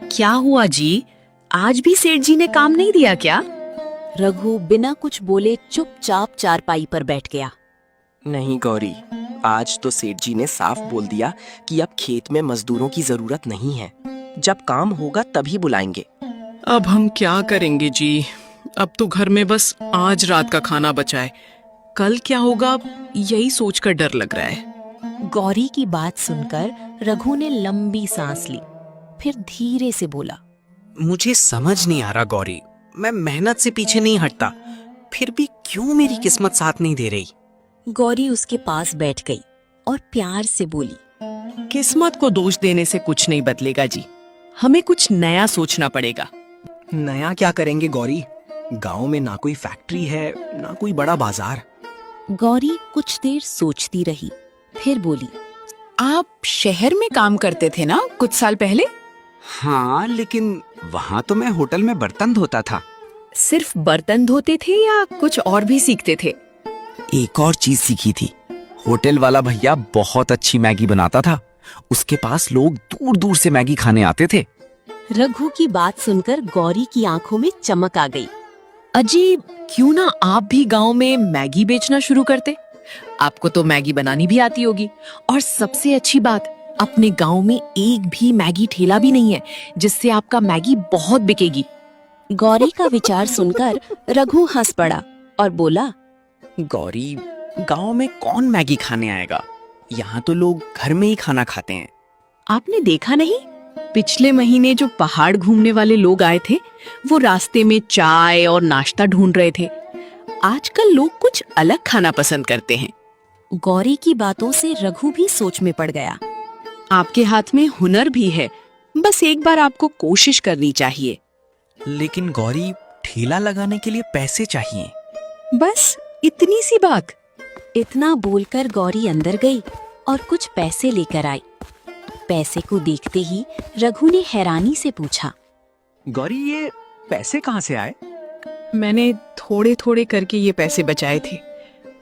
क्या हुआ जी? आज भी सेठ जी ने काम नहीं दिया क्या? रघु बिना कुछ बोले चुपचाप चारपाई पर बैठ गया। नहीं गौरी, आज तो सेठ जी ने साफ बोल दिया कि अब खेत में मजदूरों की जरूरत नहीं है। जब काम होगा तभी बुलाएंगे। अब हम क्या करेंगे जी? अब तो घर में बस आज रात का खाना बचा है। कल क्या होगा यही सोचकर डर लग रहा है। गौरी की बात सुनकर रघु ने लंबी सांस ली, फिर धीरे से बोला, मुझे समझ नहीं आ रहा गौरी, मैं मेहनत से पीछे नहीं हटता, फिर भी क्यों मेरी किस्मत साथ नहीं दे रही? गौरी उसके पास बैठ गई और प्यार से बोली, किस्मत को दोष देने से कुछ नहीं बदलेगा जी। हमें कुछ नया सोचना पड़ेगा। नया क्या करेंगे गौरी? गांव में ना कोई फैक्ट्री है, ना कोई बड़ा बाजार। गौरी कुछ देर सोचती रही, फिर बोली, आप शहर में काम करते थे ना कुछ साल पहले? हाँ, लेकिन वहाँ तो मैं होटल में बर्तन धोता था। सिर्फ बर्तन धोते थे या कुछ और भी सीखते थे? एक और चीज सीखी थी। होटल वाला भैया बहुत अच्छी मैगी बनाता था। उसके पास लोग दूर दूर से मैगी खाने आते थे। रघु की बात सुनकर गौरी की आंखों में चमक आ गई। अजी, क्यों ना आप भी गांव में मैगी बेचना शुरू करते? आपको तो मैगी बनानी भी आती होगी। और सबसे अच्छी बात, अपने गांव में एक भी मैगी ठेला भी नहीं है जिससे आपका मैगी बहुत बिकेगी। गौरी का विचार सुनकर रघु हंस पड़ा और बोला, गौरी, गांव में कौन मैगी खाने आएगा? यहाँ तो लोग घर में ही खाना खाते हैं। आपने देखा नहीं, पिछले महीने जो पहाड़ घूमने वाले लोग आए थे, वो रास्ते में चाय और नाश्ता ढूंढ रहे थे। आजकल लोग कुछ अलग खाना पसंद करते हैं। गौरी की बातों से रघु भी सोच में पड़ गया। आपके हाथ में हुनर भी है, बस एक बार आपको कोशिश करनी चाहिए। लेकिन गौरी, ठेला लगाने के लिए पैसे चाहिए। बस इतनी सी बात। इतना बोलकर गौरी अंदर गई और कुछ पैसे लेकर आई। पैसे को देखते ही रघु ने हैरानी से पूछा, गौरी, ये पैसे कहाँ से आए? मैंने थोड़े थोड़े करके ये पैसे बचाए थे।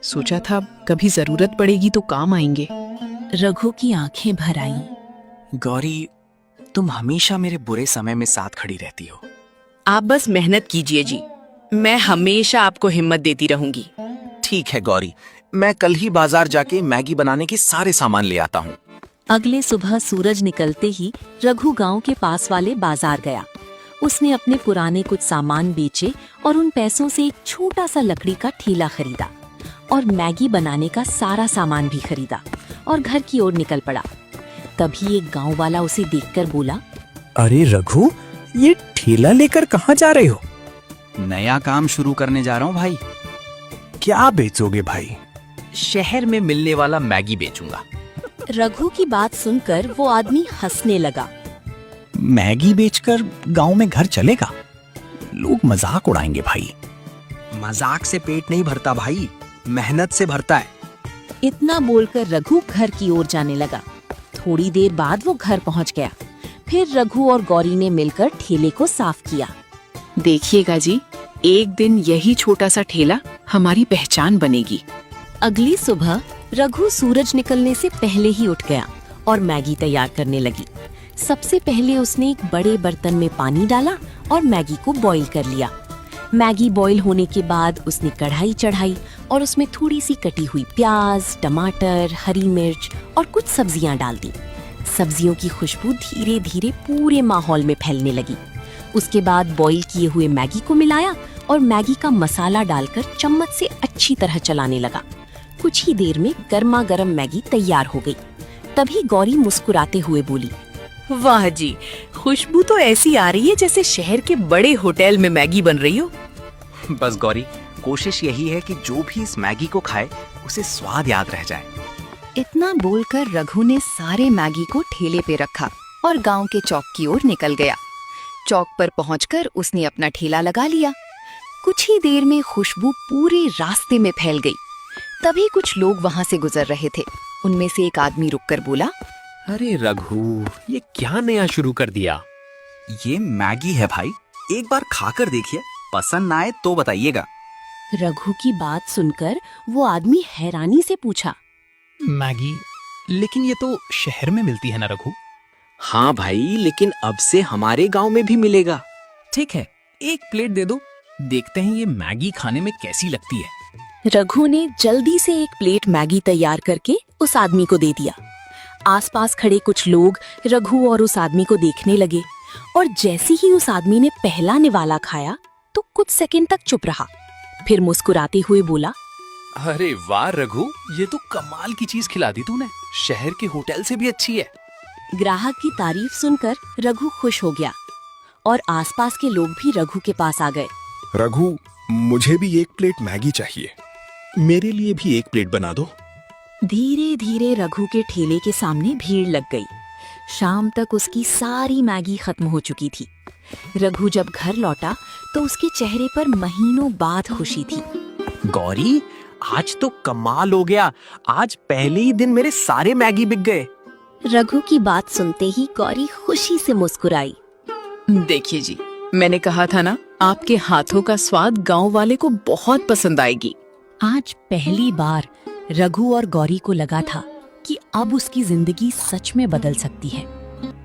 सोचा था कभी जरूरत पड़ेगी तो काम आएंगे। रघु की आंखें भर आईं। गौरी, तुम हमेशा मेरे बुरे समय में साथ खड़ी रहती हो। आप बस मेहनत कीजिए जी, मैं हमेशा आपको हिम्मत देती रहूंगी। ठीक है गौरी, मैं कल ही बाजार जाके मैगी बनाने के सारे सामान ले आता हूँ। अगले सुबह सूरज निकलते ही रघु गांव के पास वाले बाजार गया। उसने अपने पुराने कुछ सामान बेचे और उन पैसों से एक छोटा सा लकड़ी का ठेला खरीदा और मैगी बनाने का सारा सामान भी खरीदा और घर की ओर निकल पड़ा। तभी एक गांव वाला उसे देखकर बोला, अरे रघु, ये ठेला लेकर कहाँ जा रहे हो? नया काम शुरू करने जा रहा हूँ भाई। क्या बेचोगे भाई? शहर में मिलने वाला मैगी बेचूंगा। रघु की बात सुनकर वो आदमी हंसने लगा। मैगी बेचकर गांव में घर चलेगा? लोग मजाक उड़ाएंगे भाई। मजाक से पेट नहीं भरता भाई, मेहनत से भरता है। इतना बोलकर रघु घर की ओर जाने लगा। थोड़ी देर बाद वो घर पहुंच गया। फिर रघु और गौरी ने मिलकर ठेले को साफ किया। देखिएगा जी, एक दिन यही छोटा सा ठेला हमारी पहचान बनेगी। अगली सुबह रघु सूरज निकलने से पहले ही उठ गया और मैगी तैयार करने लगी। सबसे पहले उसने एक बड़े बर्तन में पानी डाला और मैगी को बॉईल कर लिया। मैगी बॉईल होने के बाद उसने कढ़ाई चढ़ाई और उसमें थोड़ी सी कटी हुई प्याज, टमाटर, हरी मिर्च और कुछ सब्जियां डाल दी। सब्जियों की खुशबू धीरे धीरे पूरे माहौल में फैलने लगी। उसके बाद बॉईल किए हुए मैगी को मिलाया और मैगी का मसाला डालकर चम्मच से अच्छी तरह चलाने लगा। कुछ ही देर में गर्मा गर्म मैगी तैयार हो गई। तभी गौरी मुस्कुराते हुए बोली, वाह जी, खुशबू तो ऐसी आ रही है जैसे शहर के बड़े होटल में मैगी बन रही हो। बस गौरी, कोशिश यही है कि जो भी इस मैगी को खाए उसे स्वाद याद रह जाए। इतना बोलकर रघु ने सारे मैगी को ठेले पे रखा और गांव के चौक की ओर निकल गया। चौक पर पहुंचकर उसने अपना ठेला लगा लिया। कुछ ही देर में खुशबू पूरे रास्ते में फैल गई। तभी कुछ लोग वहां से गुजर रहे थे। उनमें से एक आदमी रुककर बोला, अरे रघु, ये क्या नया शुरू कर दिया? ये मैगी है भाई, एक बार खाकर देखिए, पसंद ना आए तो बताइएगा। रघु की बात सुनकर वो आदमी हैरानी से पूछा, मैगी? लेकिन ये तो शहर में मिलती है ना रघु? हाँ भाई, लेकिन अब से हमारे गांव में भी मिलेगा। ठीक है, एक प्लेट दे दो, देखते हैं ये मैगी खाने में कैसी लगती है। रघु ने जल्दी से एक प्लेट मैगी तैयार करके उस आदमी को दे दिया। आसपास खड़े कुछ लोग रघु और उस आदमी को देखने लगे और जैसे ही उस आदमी ने पहला निवाला खाया तो कुछ सेकंड तक चुप रहा, फिर मुस्कुराते हुए बोला, अरे वाह रघु, ये तो कमाल की चीज खिला दी तूने, शहर के होटल से भी अच्छी है। ग्राहक की तारीफ सुनकर रघु खुश हो गया और आसपास के लोग भी रघु के पास आ गए। रघु, मुझे भी एक प्लेट मैगी चाहिए, मेरे लिए भी एक प्लेट बना दो। धीरे धीरे रघु के ठेले के सामने भीड़ लग गई। शाम तक उसकी सारी मैगी खत्म हो चुकी थी। रघु जब घर लौटा तो उसके चेहरे पर महीनों बाद खुशी थी। गौरी, आज तो कमाल हो गया, आज पहले ही दिन मेरे सारे मैगी बिक गए। रघु की बात सुनते ही गौरी खुशी से मुस्कुराई। देखिए जी, मैंने कहा था ना, आपके हाथों का स्वाद गांव वाले को बहुत पसंद आएगी। आज पहली बार रघु और गौरी को लगा था कि अब उसकी जिंदगी सच में बदल सकती है,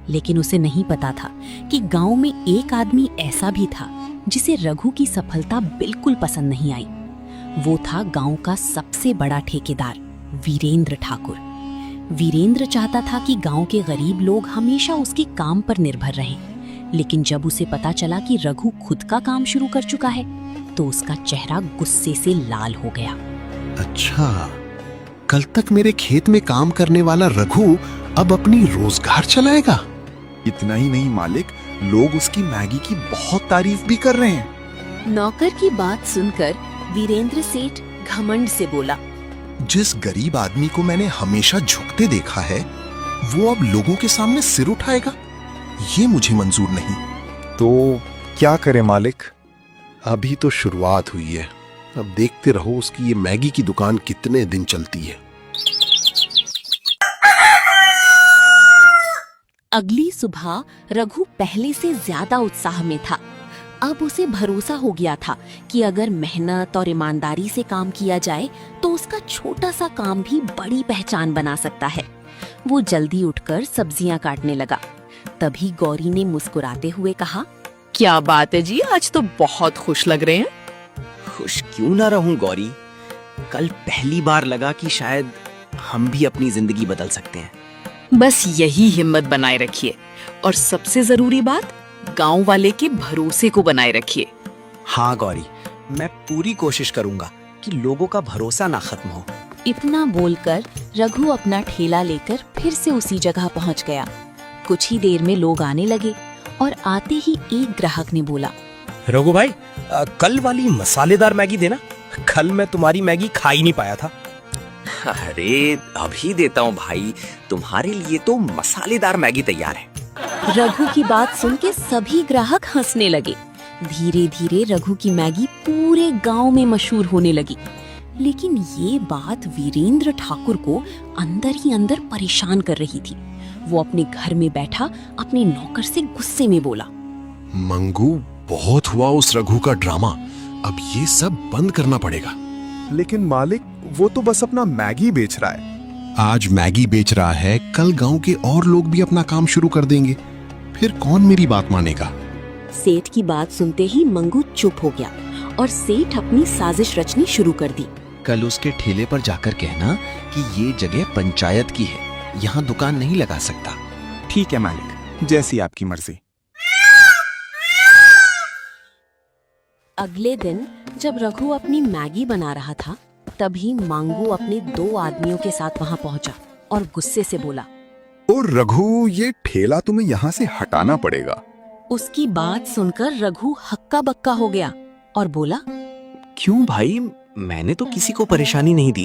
लेकिन उसे नहीं पता था कि गांव में एक आदमी ऐसा भी था जिसे रघु की सफलता बिल्कुल पसंद नहीं आई। वो था गांव का सबसे बड़ा ठेकेदार वीरेंद्र ठाकुर। वीरेंद्र चाहता था कि गांव के गरीब लोग हमेशा उसके काम पर निर्भर रहें, लेकिन जब उसे पता चला कि रघु खुद का काम शुरू कर चुका है तो उसका चेहरा गुस्से से लाल हो गया। अच्छा, कल तक मेरे खेत में काम करने वाला रघु अब अपनी रोजगार चलाएगा। इतना ही नहीं मालिक, लोग उसकी मैगी की बहुत तारीफ भी कर रहे हैं। नौकर की बात सुनकर वीरेंद्र सेठ घमंड से बोला, जिस गरीब आदमी को मैंने हमेशा झुकते देखा है, वो अब लोगों के सामने सिर उठाएगा, ये मुझे मंजूर नहीं। तो क्या करें मालिक, अभी तो शुरुआत हुई है, अब देखते रहो उसकी ये मैगी की दुकान कितने दिन चलती है। अगली सुबह रघु पहले से ज्यादा उत्साह में था। अब उसे भरोसा हो गया था कि अगर मेहनत और ईमानदारी से काम किया जाए तो उसका छोटा सा काम भी बड़ी पहचान बना सकता है। वो जल्दी उठकर सब्जियां काटने लगा। तभी गौरी ने मुस्कुराते हुए कहा, क्या बात है जी, आज तो बहुत खुश लग रहे हैं। खुश क्यों ना रहूं गौरी, कल पहली बार लगा कि शायद हम भी अपनी जिंदगी बदल सकते हैं। बस यही हिम्मत बनाए रखिए और सबसे जरूरी बात, गांव वाले के भरोसे को बनाए रखिए। हाँ गौरी, मैं पूरी कोशिश करूंगा कि लोगों का भरोसा ना खत्म हो। इतना बोलकर रघु अपना ठेला लेकर फिर से उसी जगह पहुंच गया। कुछ ही देर में लोग आने लगे और आते ही एक ग्राहक ने बोला, रघु भाई, कल वाली मसालेदार मैगी देना, कल मैं तुम्हारी मैगी खा ही नहीं पाया था। अरे अभी देता हूँ भाई, तुम्हारे लिए तो मसालेदार मैगी तैयार है। रघु की बात सुन के सभी ग्राहक हंसने लगे। धीरे धीरे रघु की मैगी पूरे गांव में मशहूर होने लगी। लेकिन ये बात वीरेंद्र ठाकुर को अंदर ही अंदर परेशान कर रही थी। वो अपने घर में बैठा अपने नौकर से गुस्से में बोला, मंगू, बहुत हुआ उस रघु का ड्रामा, अब ये सब बंद करना पड़ेगा। लेकिन मालिक, वो तो बस अपना मैगी बेच रहा है। आज मैगी बेच रहा है, कल गांव के और लोग भी अपना काम शुरू कर देंगे, फिर कौन मेरी बात मानेगा। सेठ की बात सुनते ही मंगू चुप हो गया और सेठ अपनी साजिश रचनी शुरू कर दी। कल उसके ठेले पर जाकर कहना कि ये जगह पंचायत की है, यहाँ दुकान नहीं लगा सकता। ठीक है मालिक, जैसी आपकी मर्जी। अगले दिन जब रघु अपनी मैगी बना रहा था, तभी मांगू अपने 2 आदमियों के साथ वहां पहुंचा और गुस्से से बोला, और रघु, ये ठेला तुम्हें यहाँ से हटाना पड़ेगा। उसकी बात सुनकर रघु हक्का बक्का हो गया और बोला, क्यों भाई, मैंने तो किसी को परेशानी नहीं दी,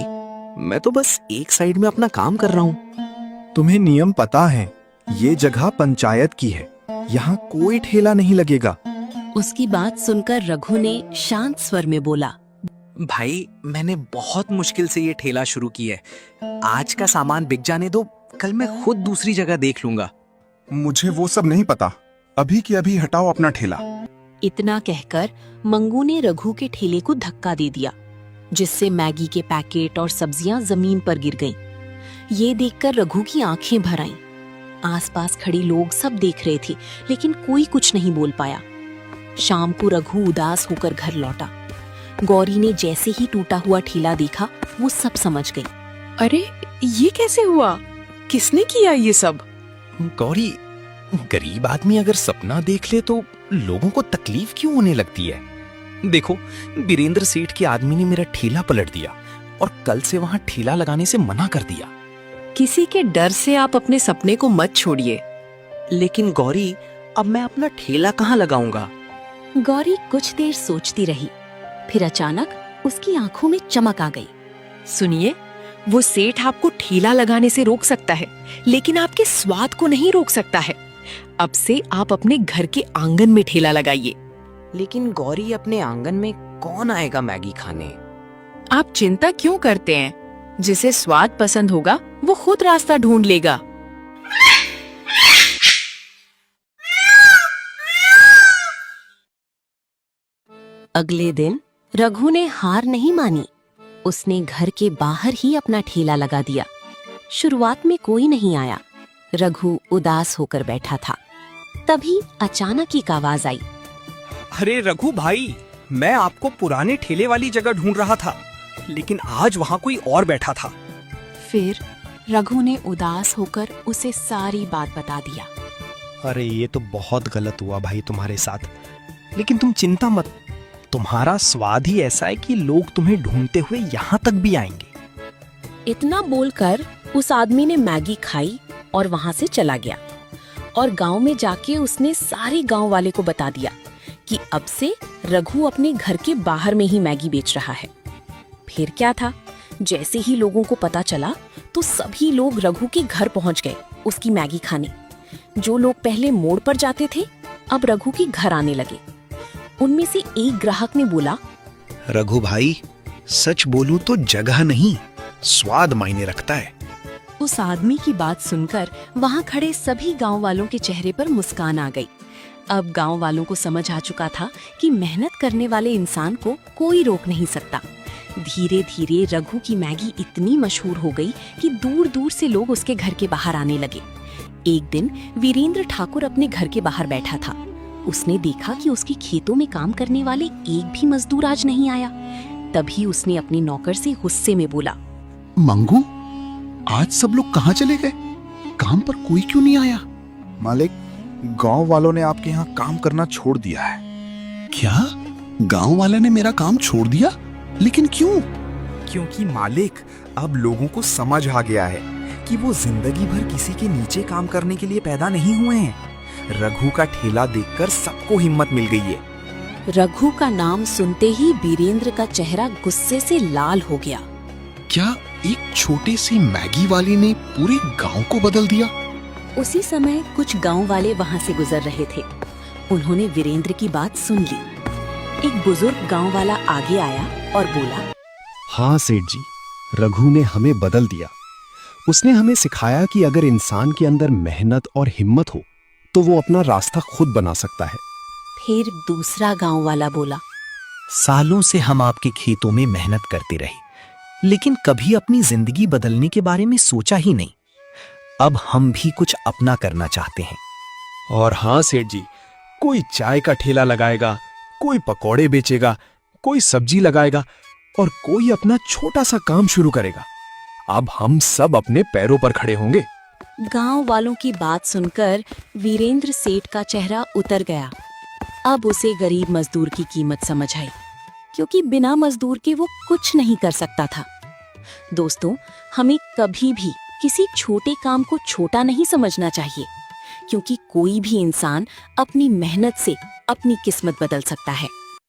मैं तो बस एक साइड में अपना काम कर रहा हूँ। तुम्हें नियम पता है, ये जगह पंचायत की है, यहाँ कोई ठेला नहीं लगेगा। उसकी बात सुनकर रघु ने शांत स्वर में बोला, भाई, मैंने बहुत मुश्किल से ये ठेला शुरू किया है, आज का सामान बिक जाने दो, कल मैं खुद दूसरी जगह देख लूंगा। मुझे वो सब नहीं पता, अभी की अभी हटाओ अपना ठेला। इतना कहकर मंगू ने रघु के ठेले को धक्का दे दिया, जिससे मैगी के पैकेट और सब्जियां जमीन पर गिर गईं। ये देखकर रघु की आंखें भर आईं। आसपास खड़े लोग सब देख रहे थे, लेकिन कोई कुछ नहीं बोल पाया। शाम को रघु उदास होकर घर लौटा। गौरी ने जैसे ही टूटा हुआ ठेला देखा, वो सब समझ गई। अरे ये कैसे हुआ? किसने किया ये सब? गौरी, गरीब आदमी अगर सपना देख ले तो लोगों को तकलीफ क्यों होने लगती है? देखो, वीरेंद्र सेठ के आदमी ने मेरा ठेला पलट दिया और कल से वहां ठेला लगाने से मना कर दिया। किसी के डर से आप अपने सपने को मत छोड़िए। लेकिन गौरी, अब मैं अपना ठेला कहाँ लगाऊंगा? गौरी कुछ देर सोचती रही, फिर अचानक उसकी आंखों में चमक आ गई। सुनिए, वो सेठ आपको ठेला लगाने से रोक सकता है, लेकिन आपके स्वाद को नहीं रोक सकता है। अब से आप अपने घर के आंगन में ठेला लगाइए। लेकिन गौरी, अपने आंगन में कौन आएगा मैगी खाने? आप चिंता क्यों करते हैं? जिसे स्वाद पसंद होगा वो खुद रास्ता ढूंढ लेगा। अगले दिन रघु ने हार नहीं मानी। उसने घर के बाहर ही अपना ठेला लगा दिया। शुरुआत में कोई नहीं आया। रघु उदास होकर बैठा था। तभी अचानक एक आवाज आई। अरे रघु भाई, मैं आपको पुराने ठेले वाली जगह ढूंढ रहा था, लेकिन आज वहां कोई और बैठा था। फिर रघु ने उदास होकर उसे सारी बात बता दिया। अरे ये तो बहुत गलत हुआ भाई तुम्हारे साथ, लेकिन तुम चिंता मत, तुम्हारा स्वाद ही ऐसा है कि लोग तुम्हें ढूंढते हुए यहाँ तक भी आएंगे। इतना बोलकर उस आदमी ने मैगी खाई और वहां से चला गया। और गांव में जाके उसने सारे गांव वाले को बता दिया कि अब से रघु अपने घर के बाहर में ही मैगी बेच रहा है। फिर क्या था, जैसे ही लोगों को पता चला तो सभी लोग रघु के घर पहुंच गए उसकी मैगी खाने। जो लोग पहले मोड़ पर जाते थे, अब रघु के घर आने लगे। उनमें से एक ग्राहक ने बोला, रघु भाई, सच बोलूं तो जगह नहीं, स्वाद मायने रखता है। उस आदमी की बात सुनकर वहां खड़े सभी गांव वालों के चेहरे पर मुस्कान आ गई। अब गांव वालों को समझ आ चुका था कि मेहनत करने वाले इंसान को कोई रोक नहीं सकता। धीरे धीरे रघु की मैगी इतनी मशहूर हो गई कि दूर दूर से लोग उसके घर के बाहर आने लगे। एक दिन वीरेंद्र ठाकुर अपने घर के बाहर बैठा था। उसने देखा कि उसके खेतों में काम करने वाले एक भी मजदूर आज नहीं आया। तभी उसने अपने नौकर से गुस्से में बोला, मंगू, आज सब लोग कहाँ चले गए? काम पर कोई क्यों नहीं आया? मालिक, गांव वालों ने आपके यहाँ काम करना छोड़ दिया है। क्या? गांव वाले ने मेरा काम छोड़ दिया? लेकिन क्यों? क्योंकि मालिक, अब लोगों को समझ आ गया है कि वो जिंदगी भर किसी के नीचे काम करने के लिए पैदा नहीं हुए हैं। रघु का ठेला देखकर सबको हिम्मत मिल गई है। रघु का नाम सुनते ही वीरेंद्र का चेहरा गुस्से से लाल हो गया। क्या एक छोटे सी मैगी वाली ने पूरे गांव को बदल दिया? उसी समय कुछ गांव वाले वहां से गुजर रहे थे। उन्होंने वीरेंद्र की बात सुन ली। एक बुजुर्ग गांव वाला आगे आया और बोला, हाँ सेठ जी, रघु ने हमें बदल दिया। उसने हमें सिखाया कि अगर इंसान के अंदर मेहनत और हिम्मत हो तो वो अपना रास्ता खुद बना सकता है। फिर दूसरा गांव वाला बोला, सालों से हम आपके खेतों में मेहनत करते रहे, लेकिन कभी अपनी जिंदगी बदलने के बारे में सोचा ही नहीं। अब हम भी कुछ अपना करना चाहते हैं। और हाँ सेठ जी, कोई चाय का ठेला लगाएगा, कोई पकौड़े बेचेगा, कोई सब्जी लगाएगा और कोई अपना छोटा सा काम शुरू करेगा। अब हम सब अपने पैरों पर खड़े होंगे। गांव वालों की बात सुनकर वीरेंद्र सेठ का चेहरा उतर गया। अब उसे गरीब मजदूर की कीमत समझ आई, क्योंकि बिना मजदूर के वो कुछ नहीं कर सकता था। दोस्तों, हमें कभी भी किसी छोटे काम को छोटा नहीं समझना चाहिए, क्योंकि कोई भी इंसान अपनी मेहनत से अपनी किस्मत बदल सकता है।